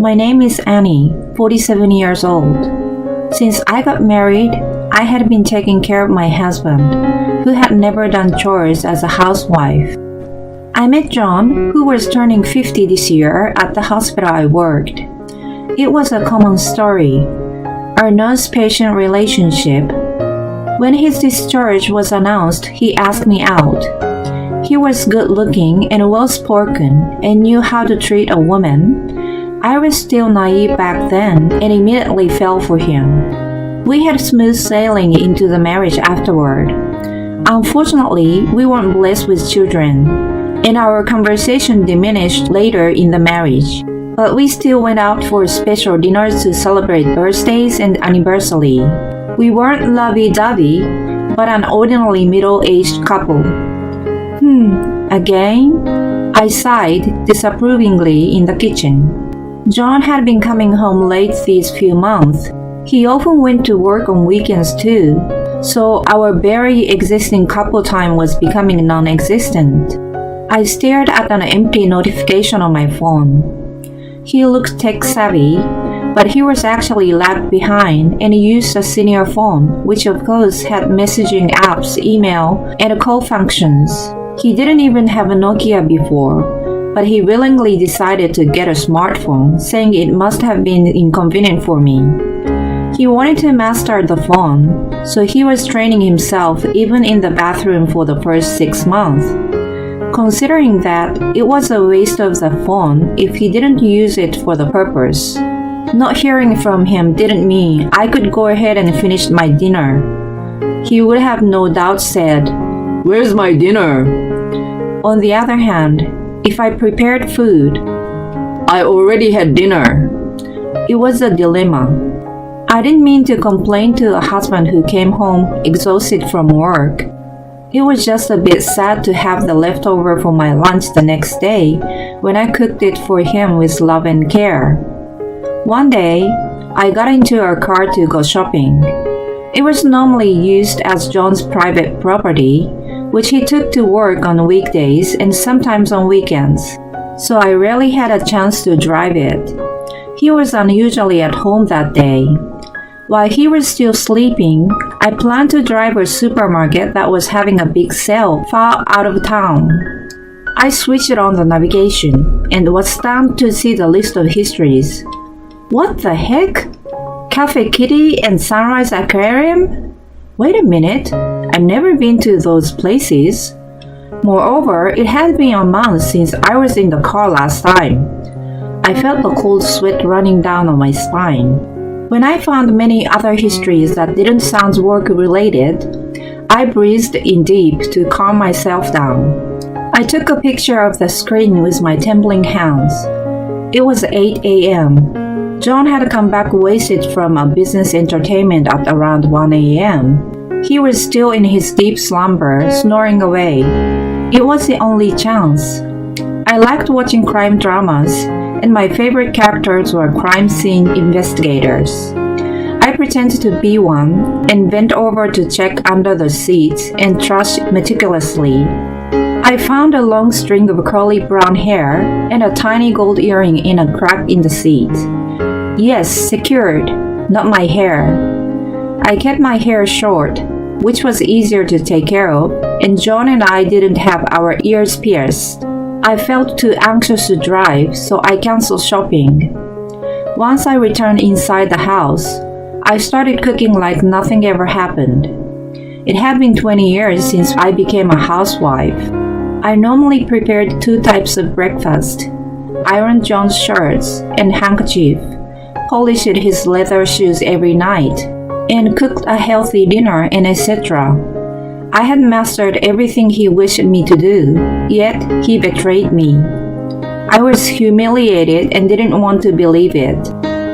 My name is Annie, 47 years old. Since I got married, I had been taking care of my husband, who had never done chores as a housewife. I met John, who was turning 50 this year, at the hospital I worked. It was a common story, our nurse-patient relationship. When his discharge was announced, he asked me out. He was good-looking and well-spoken and knew how to treat a woman. I was still naive back then and immediately fell for him. We had smooth sailing into the marriage afterward. Unfortunately, we weren't blessed with children, and our conversation diminished later in the marriage. But we still went out for special dinners to celebrate birthdays and anniversary. We weren't lovey-dovey, but an ordinarily middle-aged couple. Again? I sighed disapprovingly in the kitchen. John had been coming home late these few months. He often went to work on weekends too, so our barely existing couple time was becoming non-existent. I stared at an empty notification on my phone. He looked tech-savvy, but he was actually lagged behind and used a senior phone, which of course had messaging apps, email, and call functions. He didn't even have a Nokia before, but he willingly decided to get a smartphone, saying it must have been inconvenient for me. He wanted to master the phone, so he was training himself even in the bathroom for the first 6 months. Considering that it was a waste of the phone if he didn't use it for the purpose. Not hearing from him didn't mean I could go ahead and finish my dinner. He would have no doubt said, "Where's my dinner?" On the other hand, if I prepared food, "I already had dinner." It was a dilemma. I didn't mean to complain to a husband who came home exhausted from work. It was just a bit sad to have the leftover for my lunch the next day when I cooked it for him with love and care. One day, I got into our car to go shopping. It was normally used as John's private property, which he took to work on weekdays and sometimes on weekends, so I rarely had a chance to drive it. He was unusually at home that day. While he was still sleeping, I planned to drive a supermarket that was having a big sale far out of town. I switched on the navigation and was stunned to see the list of histories. What the heck? Cafe Kitty and Sunrise Aquarium? Wait a minute, I've never been to those places. Moreover, it had been a month since I was in the car last time. I felt the cold sweat running down on my spine. When I found many other histories that didn't sound work-related, I breathed in deep to calm myself down. I took a picture of the screen with my trembling hands. It was 8 a.m. John had come back wasted from a business entertainment at around 1 a.m. He was still in his deep slumber, snoring away. It was the only chance. I liked watching crime dramas, and my favorite characters were crime scene investigators. I pretended to be one and bent over to check under the seats and trash meticulously. I found a long string of curly brown hair and a tiny gold earring in a crack in the seat. Yes, secured, not my hair. I kept my hair short, which was easier to take care of, and John and I didn't have our ears pierced. I felt too anxious to drive, so I canceled shopping. Once I returned inside the house, I started cooking like nothing ever happened. It had been 20 years since I became a housewife. I normally prepared 2 types of breakfast, ironed John's shirts and handkerchief, polished his leather shoes every night, and cooked a healthy dinner and etc. I had mastered everything he wished me to do, yet he betrayed me. I was humiliated and didn't want to believe it.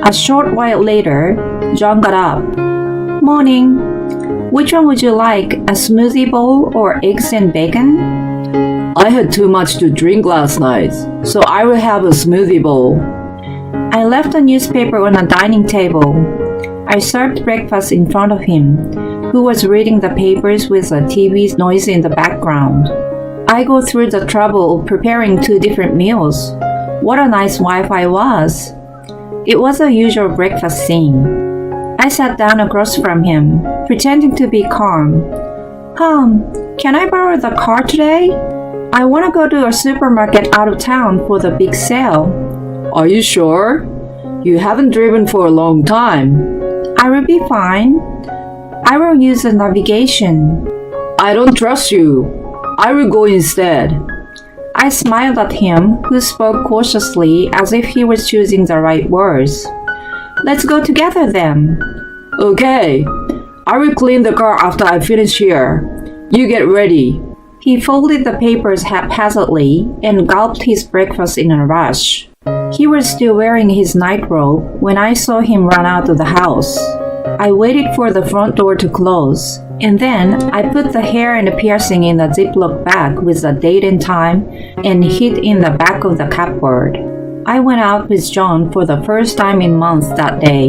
A short while later, John got up. "Morning. Which one would you like, a smoothie bowl or eggs and bacon?" "I had too much to drink last night, so I will have a smoothie bowl." I left a newspaper on a dining table. I served breakfast in front of him, who was reading the papers with a TV noise in the background. I go through the trouble of preparing 2 different meals. What a nice wife I was. It was a usual breakfast scene. I sat down across from him, pretending to be calm. Can I borrow the car today? I want to go to a supermarket out of town for the big sale. Are you sure? You haven't driven for a long time. I will be fine. I will use the navigation. I don't trust you. I will go instead. I smiled at him, who spoke cautiously as if he was choosing the right words. Let's go together then. Okay. I will clean the car after I finish here. You get ready. He folded the papers haphazardly and gulped his breakfast in a rush. He was still wearing his nightrobe when I saw him run out of the house. I waited for the front door to close, and then I put the hair and the piercing in a Ziploc bag with the date and time and hid in the back of the cupboard. I went out with John for the first time in months that day.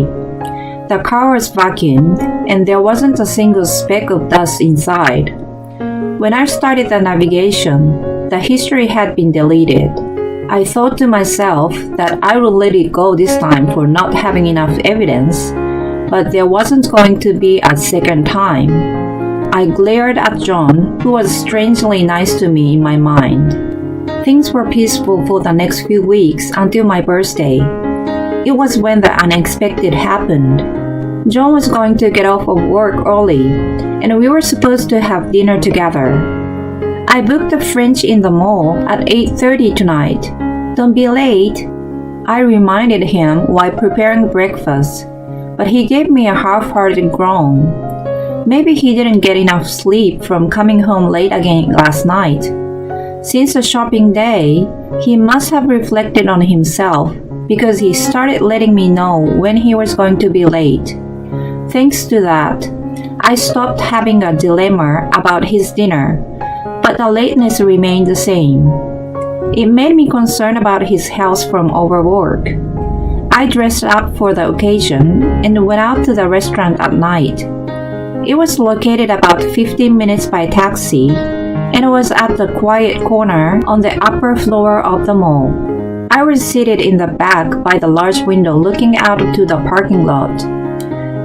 The car was vacuumed, and there wasn't a single speck of dust inside. When I started the navigation, the history had been deleted. I thought to myself that I would let it go this time for not having enough evidence, but there wasn't going to be a second time. I glared at John, who was strangely nice to me in my mind. Things were peaceful for the next few weeks until my birthday. It was when the unexpected happened. John was going to get off of work early, and we were supposed to have dinner together. I booked the French in the mall at 8:30 tonight. Don't be late, I reminded him while preparing breakfast, but he gave me a half-hearted groan. Maybe he didn't get enough sleep from coming home late again last night. Since the shopping day, he must have reflected on himself because he started letting me know when he was going to be late. Thanks to that, I stopped having a dilemma about his dinner, but the lateness remained the same. It made me concerned about his health from overwork. I dressed up for the occasion and went out to the restaurant at night. It was located about 15 minutes by taxi and was at the quiet corner on the upper floor of the mall. I was seated in the back by the large window looking out to the parking lot.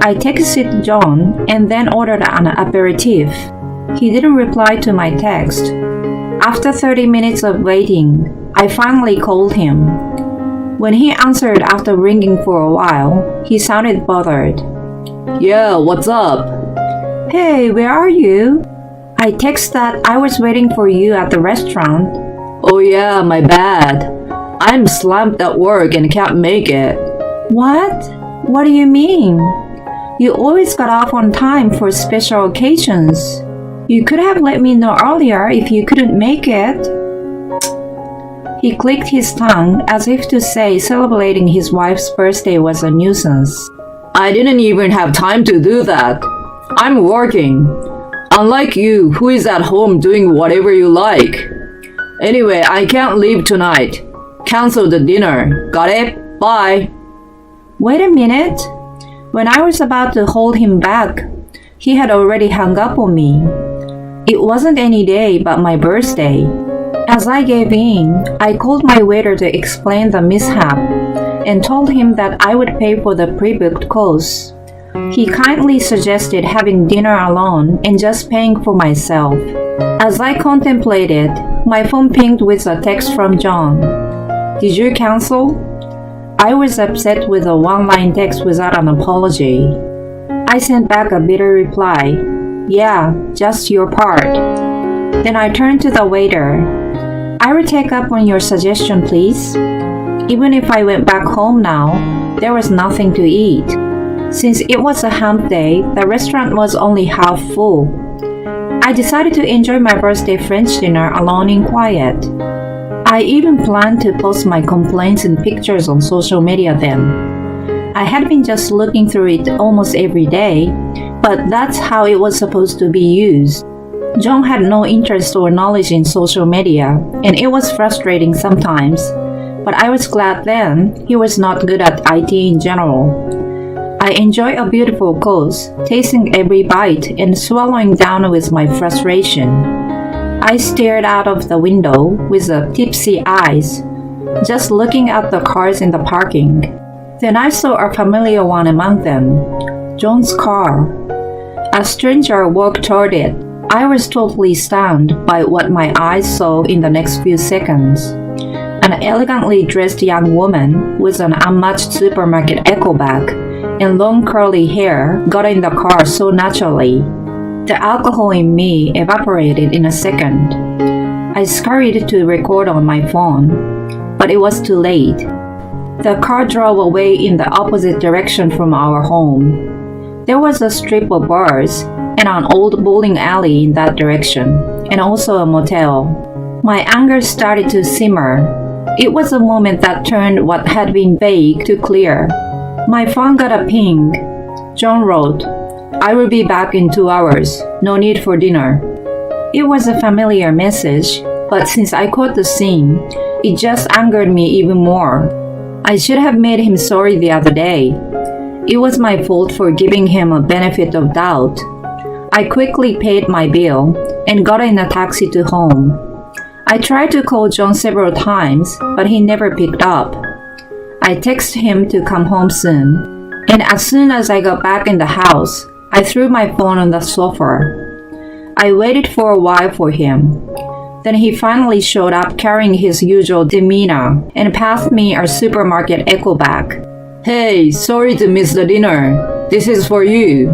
I texted John and then ordered an aperitif. He didn't reply to my text. After 30 minutes of waiting, I finally called him. When he answered after ringing for a while, he sounded bothered. Yeah, what's up? Hey, where are you? I texted that I was waiting for you at the restaurant. Oh yeah, my bad. I'm slammed at work and can't make it. What? What do you mean? You always got off on time for special occasions. You could have let me know earlier if you couldn't make it. He clicked his tongue as if to say celebrating his wife's birthday was a nuisance. I didn't even have time to do that. I'm working. Unlike you, who is at home doing whatever you like. Anyway, I can't leave tonight. Cancel the dinner. Got it? Bye. Wait a minute. When I was about to hold him back, he had already hung up on me. It wasn't any day but my birthday. As I gave in, I called my waiter to explain the mishap and told him that I would pay for the pre-booked course. He kindly suggested having dinner alone and just paying for myself. As I contemplated, my phone pinged with a text from John. Did you cancel? I was upset with a one-line text without an apology. I sent back a bitter reply. Yeah, just your part. Then I turned to the waiter. I will take up on your suggestion, please. Even if I went back home now, there was nothing to eat. Since it was a hump day, the restaurant was only half full. I decided to enjoy my birthday French dinner alone in quiet. I even planned to post my complaints and pictures on social media then. I had been just looking through it almost every day, but that's how it was supposed to be used. John had no interest or knowledge in social media, and it was frustrating sometimes, but I was glad then he was not good at IT in general. I enjoy a beautiful course, tasting every bite and swallowing down with my frustration. I stared out of the window with a tipsy eyes, just looking at the cars in the parking. Then I saw a familiar one among them, John's car. A stranger walked toward it. I was totally stunned by what my eyes saw in the next few seconds. An elegantly dressed young woman with an unmatched supermarket echo bag and long curly hair got in the car so naturally. The alcohol in me evaporated in a second. I scurried to record on my phone, but it was too late. The car drove away in the opposite direction from our home. There was a strip of bars and an old bowling alley in that direction, and also a motel. My anger started to simmer. It was a moment that turned what had been vague to clear. My phone got a ping. John wrote, "I will be back in 2 hours. No need for dinner." It was a familiar message, but since I caught the scene, it just angered me even more. I should have made him sorry the other day. It was my fault for giving him a benefit of doubt. I quickly paid my bill and got in a taxi to home. I tried to call John several times, but he never picked up. I texted him to come home soon, and as soon as I got back in the house, I threw my phone on the sofa. I waited for a while for him. Then he finally showed up carrying his usual demeanor and passed me a supermarket echo bag. Hey, sorry to miss the dinner. This is for you.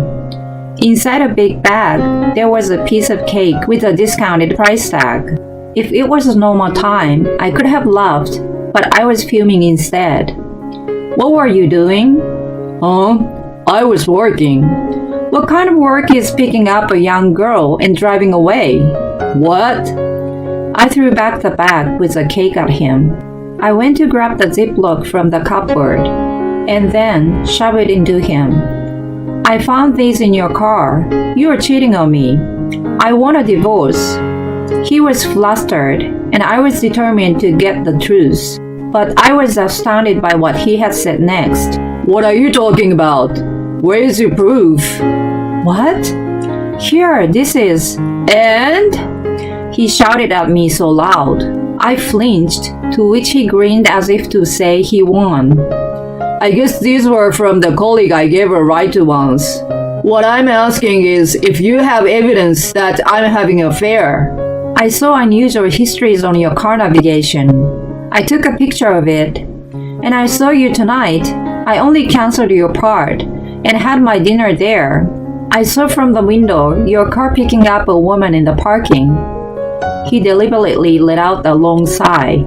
Inside a big bag, there was a piece of cake with a discounted price tag. If it was normal time, I could have laughed, but I was fuming instead. What were you doing? I was working. What kind of work is picking up a young girl and driving away? What? I threw back the bag with the cake at him. I went to grab the Ziploc from the cupboard and then shove it into him. I found these in your car. You are cheating on me. I want a divorce. He was flustered, and I was determined to get the truth. But I was astounded by what he had said next. What are you talking about? Where is your proof? What? Here, this is. And? He shouted at me so loud. I flinched, to which he grinned as if to say he won. I guess these were from the colleague I gave a ride to once. What I'm asking is if you have evidence that I'm having an affair. I saw unusual histories on your car navigation. I took a picture of it. And I saw you tonight. I only canceled your part and had my dinner there. I saw from the window your car picking up a woman in the parking. He deliberately let out a long sigh.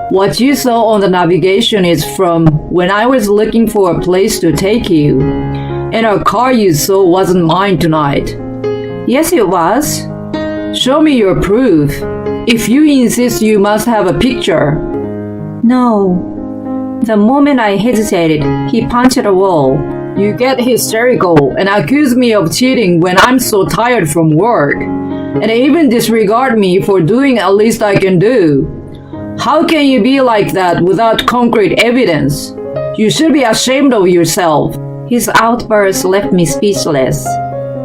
What you saw on the navigation is from when I was looking for a place to take you. And our car you saw wasn't mine tonight. Yes, it was. Show me your proof. If you insist, you must have a picture. No. The moment I hesitated, he punched a wall. You get hysterical and accuse me of cheating when I'm so tired from work. And even disregard me for doing the least I can do. How can you be like that without concrete evidence? You should be ashamed of yourself. His outburst left me speechless.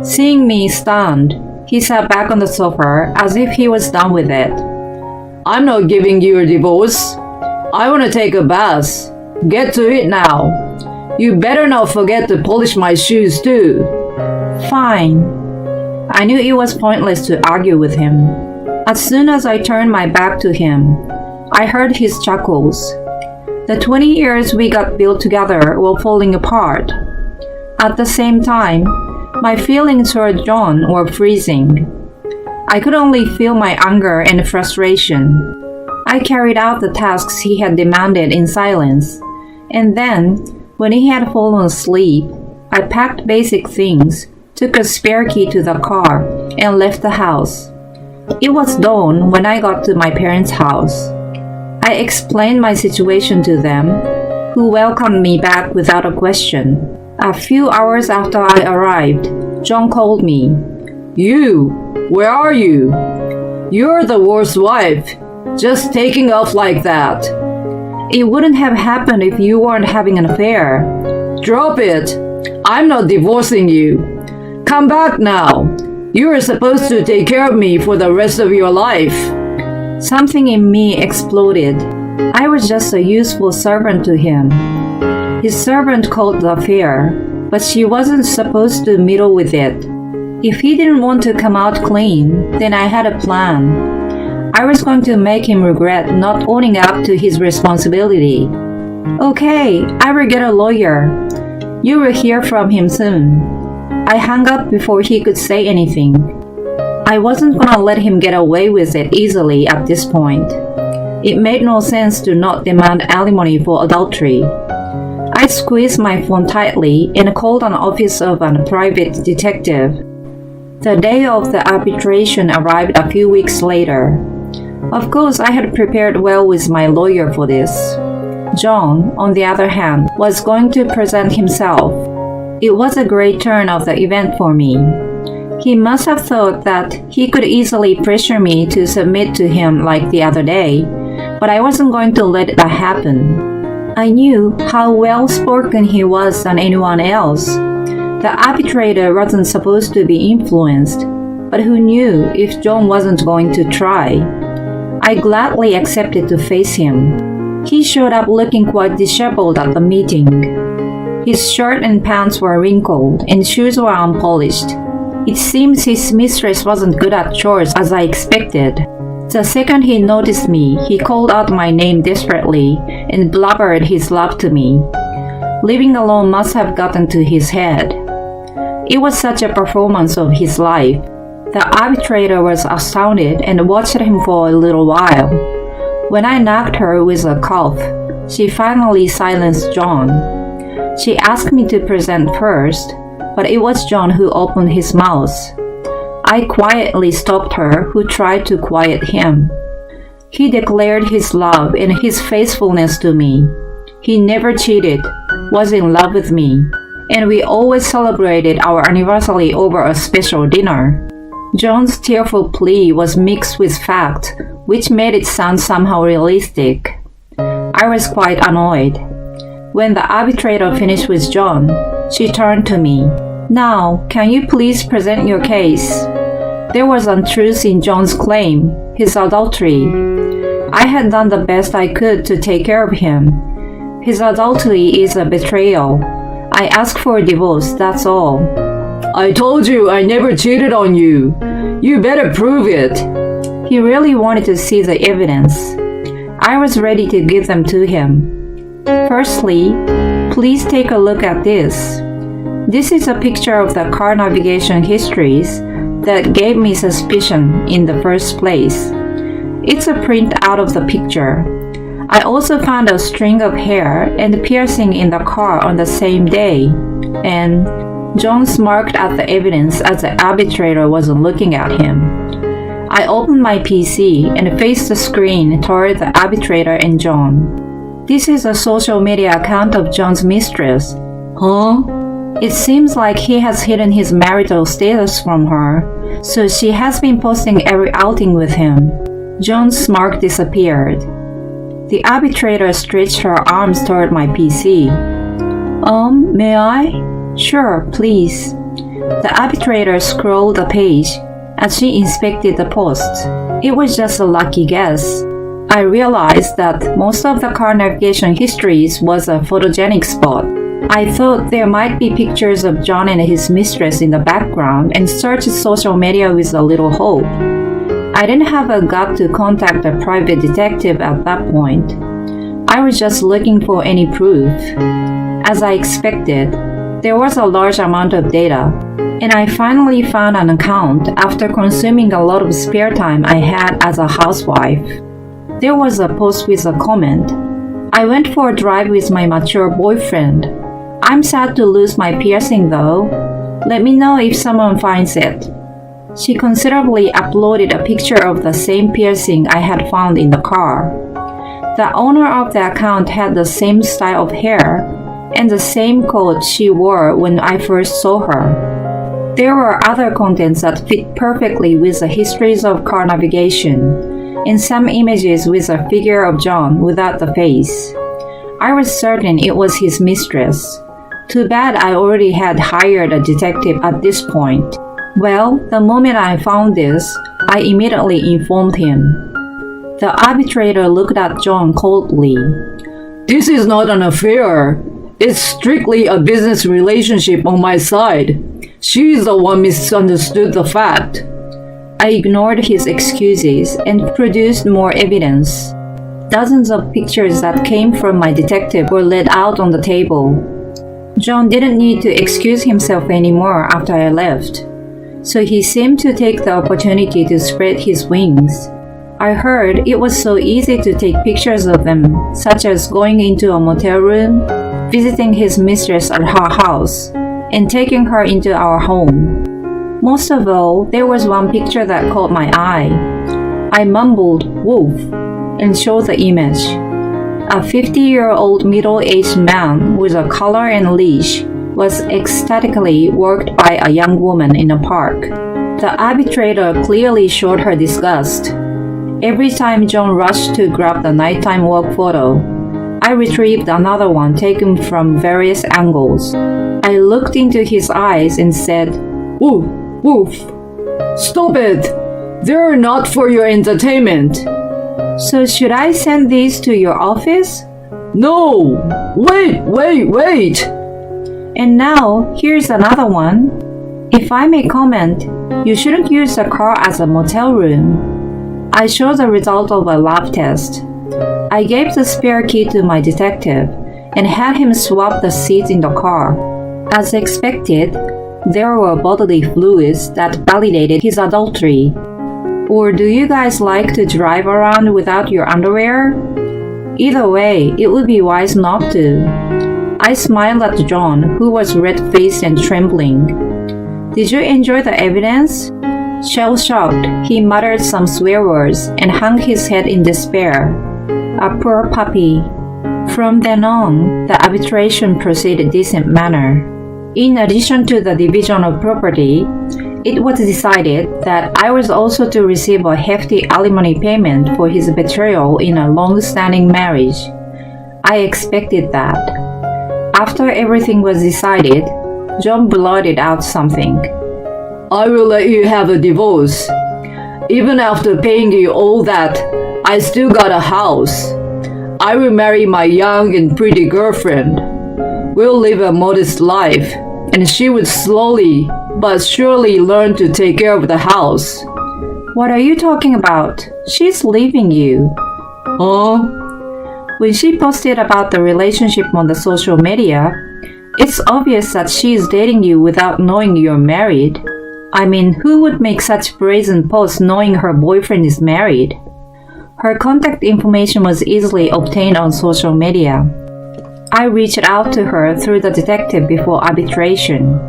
Seeing me stunned, he sat back on the sofa as if he was done with it. I'm not giving you a divorce. I want to take a bath. Get to it now. You better not forget to polish my shoes too. Fine. I knew it was pointless to argue with him. As soon as I turned my back to him, I heard his chuckles. The 20 years we got built together were falling apart. At the same time, my feelings toward John were freezing. I could only feel my anger and frustration. I carried out the tasks he had demanded in silence, and then, when he had fallen asleep, I packed basic things, took a spare key to the car, and left the house. It was dawn when I got to my parents' house. I explained my situation to them, who welcomed me back without a question. A few hours after I arrived, John called me. You, where are you? You're the worst wife, just taking off like that. It wouldn't have happened if you weren't having an affair. Drop it. I'm not divorcing you. Come back now. You are supposed to take care of me for the rest of your life. Something in me exploded. I was just a useful servant to him. His servant called the affair, but she wasn't supposed to meddle with it. If he didn't want to come out clean, then I had a plan. I was going to make him regret not owning up to his responsibility. Okay, I will get a lawyer. You will hear from him soon. I hung up before he could say anything. I wasn't gonna let him get away with it easily at this point. It made no sense to not demand alimony for adultery. I squeezed my phone tightly and called an office of a private detective. The day of the arbitration arrived a few weeks later. Of course, I had prepared well with my lawyer for this. John, on the other hand, was going to present himself. It was a great turn of the event for me. He must have thought that he could easily pressure me to submit to him like the other day, but I wasn't going to let that happen. I knew how well-spoken he was than anyone else. The arbitrator wasn't supposed to be influenced, but who knew if John wasn't going to try? I gladly accepted to face him. He showed up looking quite disheveled at the meeting. His shirt and pants were wrinkled and shoes were unpolished. It seems his mistress wasn't good at chores as I expected. The second he noticed me, he called out my name desperately and blubbered his love to me. Living alone must have gotten to his head. It was such a performance of his life. The arbitrator was astounded and watched him for a little while. When I knocked her with a cough, she finally silenced John. She asked me to present first, but it was John who opened his mouth. I quietly stopped her, who tried to quiet him. He declared his love and his faithfulness to me. He never cheated, was in love with me, and we always celebrated our anniversary over a special dinner. John's tearful plea was mixed with fact, which made it sound somehow realistic. I was quite annoyed. When the arbitrator finished with John, she turned to me. Now, can you please present your case? There was untruth in John's claim, his adultery. I had done the best I could to take care of him. His adultery is a betrayal. I asked for a divorce, that's all. I told you I never cheated on you. You better prove it. He really wanted to see the evidence. I was ready to give them to him. Firstly, please take a look at this. This is a picture of the car navigation histories that gave me suspicion in the first place. It's a print out of the picture. I also found a string of hair and piercing in the car on the same day, and John smirked at the evidence as the arbitrator wasn't looking at him. I opened my PC and faced the screen toward the arbitrator and John. This is a social media account of John's mistress. Huh? It seems like he has hidden his marital status from her, so she has been posting every outing with him. John's smirk disappeared. The arbitrator stretched her arms toward my PC. May I? Sure, please. The arbitrator scrolled the page as she inspected the posts. It was just a lucky guess. I realized that most of the car navigation histories was a photogenic spot. I thought there might be pictures of John and his mistress in the background and searched social media with a little hope. I didn't have a gut to contact a private detective at that point. I was just looking for any proof. As I expected, there was a large amount of data, and I finally found an account after consuming a lot of spare time I had as a housewife. There was a post with a comment. I went for a drive with my mature boyfriend. I'm sad to lose my piercing though. Let me know if someone finds it. She considerably uploaded a picture of the same piercing I had found in the car. The owner of the account had the same style of hair and the same coat she wore when I first saw her. There were other contents that fit perfectly with the histories of car navigation, and some images with a figure of John without the face. I was certain it was his mistress. Too bad I already had hired a detective at this point. Well, the moment I found this, I immediately informed him. The arbitrator looked at John coldly. This is not an affair. It's strictly a business relationship on my side. She's the one misunderstood the fact. I ignored his excuses and produced more evidence. Dozens of pictures that came from my detective were laid out on the table. John didn't need to excuse himself anymore after I left, so he seemed to take the opportunity to spread his wings. I heard it was so easy to take pictures of them, such as going into a motel room, visiting his mistress at her house, and taking her into our home. Most of all, there was one picture that caught my eye. I mumbled, "Wolf," and showed the image. A 50-year-old middle-aged man with a collar and leash was ecstatically worked by a young woman in a park. The arbitrator clearly showed her disgust. Every time John rushed to grab the nighttime walk photo, I retrieved another one taken from various angles. I looked into his eyes and said, "Woof, woof. Stop it! They're not for your entertainment." "So should I send these to your office?" "No! Wait! And now, here's another one. If I may comment, you shouldn't use the car as a motel room." I showed the result of a lab test. I gave the spare key to my detective and had him swap the seats in the car. As expected, there were bodily fluids that validated his adultery. Or do you guys like to drive around without your underwear? Either way, it would be wise not to. I smiled at John, who was red-faced and trembling. "Did you enjoy the evidence?" Shell-shocked, he muttered some swear words and hung his head in despair. A poor puppy. From then on, the arbitration proceeded in a decent manner. In addition to the division of property, it was decided that I was also to receive a hefty alimony payment for his betrayal in a long-standing marriage. I expected that. After everything was decided, John blurted out something. "I will let you have a divorce. Even after paying you all that, I still got a house. I will marry my young and pretty girlfriend. We'll live a modest life, and she would slowly but surely learn to take care of the house." "What are you talking about? She's leaving you." Huh? When she posted about the relationship on the social media, it's obvious that she is dating you without knowing you're married. I mean, who would make such brazen posts knowing her boyfriend is married? Her contact information was easily obtained on social media. I reached out to her through the detective before arbitration.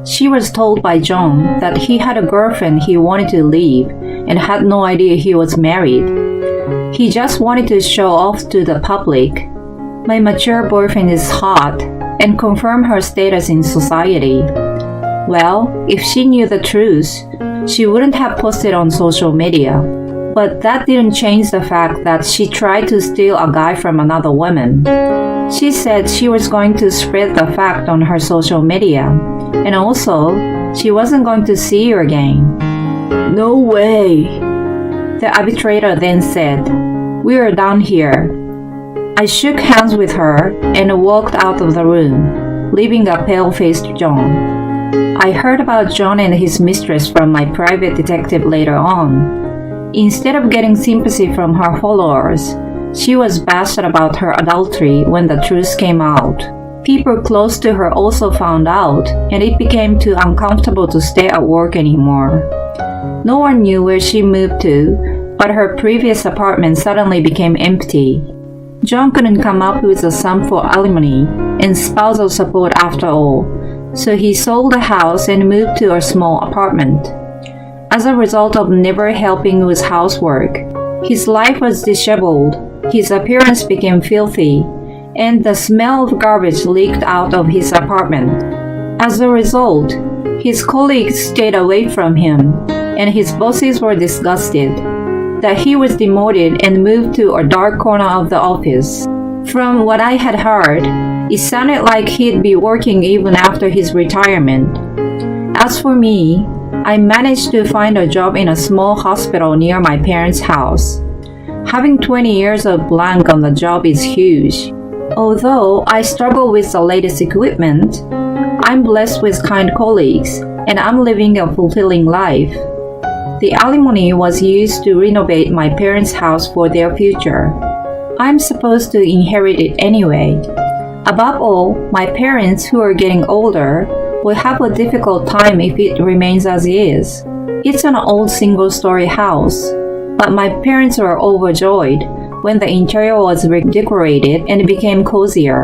She was told by John that he had a girlfriend he wanted to leave and had no idea he was married. He just wanted to show off to the public. My mature boyfriend is hot and confirm her status in society. Well, if she knew the truth, she wouldn't have posted on social media. But that didn't change the fact that she tried to steal a guy from another woman. She said she was going to spread the fact on her social media, and also, she wasn't going to see you again. "No way." The arbitrator then said, "We are done here." I shook hands with her and walked out of the room, leaving a pale-faced John. I heard about John and his mistress from my private detective later on. Instead of getting sympathy from her followers, she was bashed about her adultery when the truth came out. People close to her also found out, and it became too uncomfortable to stay at work anymore. No one knew where she moved to, but her previous apartment suddenly became empty. John couldn't come up with a sum for alimony and spousal support after all, so he sold the house and moved to a small apartment. As a result of never helping with housework, his life was disheveled, his appearance became filthy, and the smell of garbage leaked out of his apartment. As a result, his colleagues stayed away from him, and his bosses were disgusted that he was demoted and moved to a dark corner of the office. From what I had heard, it sounded like he'd be working even after his retirement. As for me, I managed to find a job in a small hospital near my parents' house. Having 20 years of blank on the job is huge. Although I struggle with the latest equipment, I'm blessed with kind colleagues and I'm living a fulfilling life. The alimony was used to renovate my parents' house for their future. I'm supposed to inherit it anyway. Above all, my parents, who are getting older, will have a difficult time if it remains as is. It's an old single-story house, but my parents were overjoyed when the interior was redecorated and it became cozier.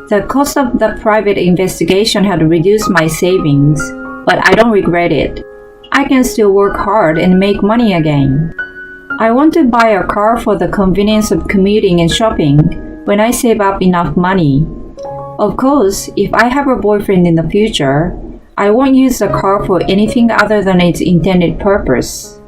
The cost of the private investigation had reduced my savings, but I don't regret it. I can still work hard and make money again. I want to buy a car for the convenience of commuting and shopping when I save up enough money. Of course, if I have a boyfriend in the future, I won't use the car for anything other than its intended purpose.